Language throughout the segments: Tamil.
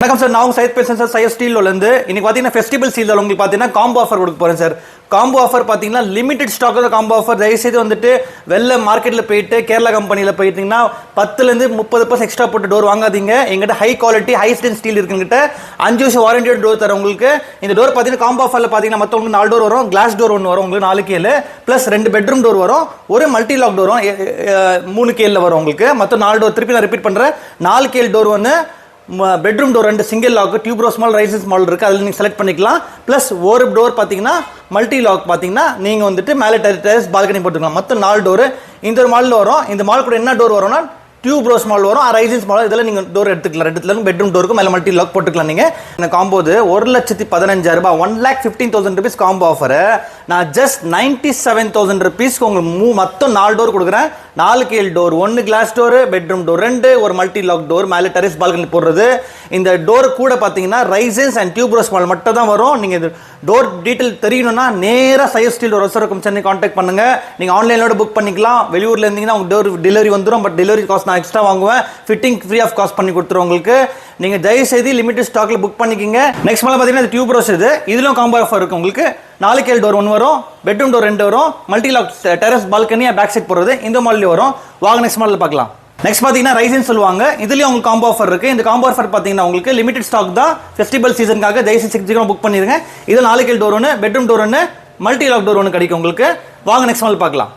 வணக்கம் சார், நான் சையத் பேசுறேன் சார். சையத் ஸ்டீல்லேருந்து இன்னைக்கு பார்த்தீங்கன்னா ஃபெஸ்டிவல் சீல் உங்களுக்கு பார்த்தீங்கன்னா காம்போ ஆஃபர் கொடுக்க போகிறேன் சார். காம்போ ஆஃபர் பார்த்தீங்கன்னா லிமிடெட் ஸ்டாக் காம்போ ஆஃபர். தயவுசெய்து வந்துட்டு வெளில மார்க்கெட்டில் போயிட்டு கேரளா கம்பெனியில் போயிட்டீங்கன்னா 10% எக்ஸ்ட்ரா போட்டு டோர் வாங்காதீங்க. எங்கிட்ட high quality high strength steel இருக்குங்கிட்ட 5 வருஷம் வாரண்டியோட டோர் தர உங்களுக்கு. இந்த டோர் பார்த்தீங்கன்னா காம்போ ஆஃபரில் பார்த்தீங்கன்னா மொத்தம் உங்களுக்கு 4 டோர் வரும். கிளாஸ் டோர் ஒன்று வரும் உங்களுக்கு 4 கேல் ப்ளஸ் 2 பெட்ரூம் டோர் வரும். ஒரு மல்டி லாக் டோர் வரும் 3 கேலில் வரும் உங்களுக்கு. மொத்தம் 4 டோர். திருப்பி நான் ரிப்பீட் பண்ணுறேன், 4 கேல் டோர் ஒன்று, bedroom door 2 single lock, tube rose model ரைசன்ஸ் மாடல் இருக்குது, அதில் நீங்கள் செலக்ட் பண்ணிக்கலாம். ப்ளஸ் ஒரு டோர் பார்த்தீங்கன்னா மல்டி லாக் பார்த்தீங்கன்னா நீங்கள் வந்துட்டு மேலே டெரஸ் பால்கனி போட்டுக்கலாம். மொத்தம் 4 டோர் இந்த ஒரு மாடல் வரும். இந்த மாடல் கூட என்ன டோர் வரும்னா டியூப் ரோஸ் மாடல் வரும், ரைசன்ஸ் மாடல். இதெல்லாம் நீங்கள் டோர் எடுத்துக்கலாம். 2 பெட்ரூம் டோருக்கு மேலே மல்டி லாக் போட்டுக்கலாம். நீங்கள் இந்த காம்போது 1,15,000 1,15,000 ருபீஸ் காம்போ ஆஃபரு நான் ஜஸ்ட் 97,000 ருபீஸ்க்கு உங்களுக்கு மொத்தம் 4 டோர் கொடுக்குறேன். 4 கேல் door, 1 glass door, bedroom door 2, ஒரு மல்டி லாக் டோர், மேலே டெரஸ் பால்கனி போடுறது. இந்த டோர் கூட பார்த்தீங்கன்னா ரைசன்ஸ் அண்ட் டியூப் ரோஸ் மாடல் மட்டும் தான் வரும். நீங்கள் இது டோர் டீட்டெயில் தெரியணும்னா நேராக சையத் ஸ்டீல் ரோசரகம் சென்னை கான்டாக்ட் பண்ணுங்க. நீங்கள் ஆன்லைனோட புக் பண்ணிக்கலாம். வெளியூரில் இருந்தீங்கன்னா உங்கள் டோர் டெலிவரி வந்துடும். பட் டெலிவரி காஸ்ட் நான் எக்ஸ்ட்ரா வாங்குவேன். ஃபிட்டிங் ஃப்ரீ ஆஃப் காஸ்ட் பண்ணி கொடுத்துருவோம் உங்களுக்கு. நீங்கள் தயவுசெய்து லிமிடெட் ஸ்டாக்ல புக் பண்ணிக்கிங்க. நெக்ஸ்ட் மேலே பார்த்தீங்கன்னா டியூப் ரோஸ் இதுலும் காம்போ ஆஃபர் இருக்கும் உங்களுக்கு. 4 கேல் டோர் 1 வரும், பெட்ரூம் டோர் 2 வரும், multi lock terrace balcony back side போடுறது இந்த மாடல் வரும். வாங்க நெக்ஸ்ட் மாடல் பார்க்கலாம். நெக்ஸ்ட் பார்த்தீங்கன்னா ரைசன் சொல்லுவாங்க. இதுலயும் உங்களுக்கு காம்போ ஆஃபர் இருக்கு. இந்த காம்போ ஆஃபர் பார்த்தீங்கன்னா உங்களுக்கு லிமிடெட் ஸ்டாக் தான். ஃபெஸ்டிவல் சீசனுக்காக தயவுசெய்து சீக்கிரம் புக் பண்ணிருங்க. இது 4 கேல் door 1, bedroom door 1, multi lock door 1 கிடைக்கும் உங்களுக்கு. வாங்க நெக்ஸ்ட் மாடல் பார்க்கலாம்.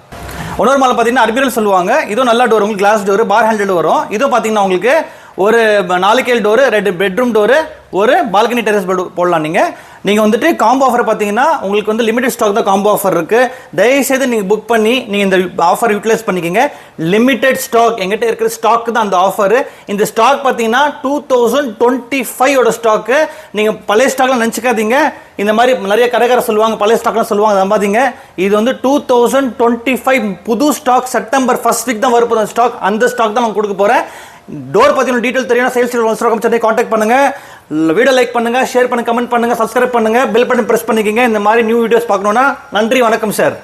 இன்னொரு மாடல் பார்த்தீங்கன்னா அர்பிரல் சொல்லுவாங்க. இதுவும் நல்ல டோர் உங்களுக்கு, கிளாஸ் டோர் பார் ஹேண்டில் வரும். இதுவும் பார்த்தீங்கன்னா உங்களுக்கு ஒரு 4 கேல் டோர், 2 பெட்ரூம் டோர், ஒரு பால்கனி டெரஸ் போடலாம். நீங்கள் வந்துட்டு காம்போ ஆஃபர் பார்த்தீங்கன்னா உங்களுக்கு வந்து லிமிடெட் ஸ்டாக் தான் காம்போ ஆஃபர் இருக்கு. தயவுசெய்து நீங்கள் புக் பண்ணி நீங்கள் இந்த ஆஃபர் யூட்டிலைஸ் பண்ணிக்கோங்க. லிமிடெட் ஸ்டாக் எங்கிட்ட இருக்கிற ஸ்டாக் தான் அந்த ஆஃபர். இந்த ஸ்டாக் பார்த்தீங்கன்னா 2025 ஸ்டாக்கு. நீங்கள் பழைய ஸ்டாக்லாம் நினச்சிக்காதீங்க. இந்த மாதிரி நிறைய கடைக்கார சொல்லுவாங்க பழைய ஸ்டாக்லாம் சொல்லுவாங்க, நம்பாதீங்க. இது வந்து 2025 புது ஸ்டாக். செப்டம்பர் 1 வீக் தான் வரப்போகுது அந்த ஸ்டாக். அந்த ஸ்டாக் தான் நான் கொடுக்க போகிறேன். டோர் பற்றின டீட்டெயில் தெரியும், சேல்ஸ் சென்னை கான்டாக்ட் பண்ணுங்க. வீடியோ லைக் பண்ணுங்க, ஷேர் பண்ணுங்க, கமெண்ட் பண்ணுங்க, சப்ஸ்கிரைப் பண்ணுங்க, பெல் பட்டன் பிரஸ் பண்ணிக்கங்க. இந்த மாதிரி நியூ வீடியோஸ் பார்க்கணும்னா. நன்றி, வணக்கம் சார்.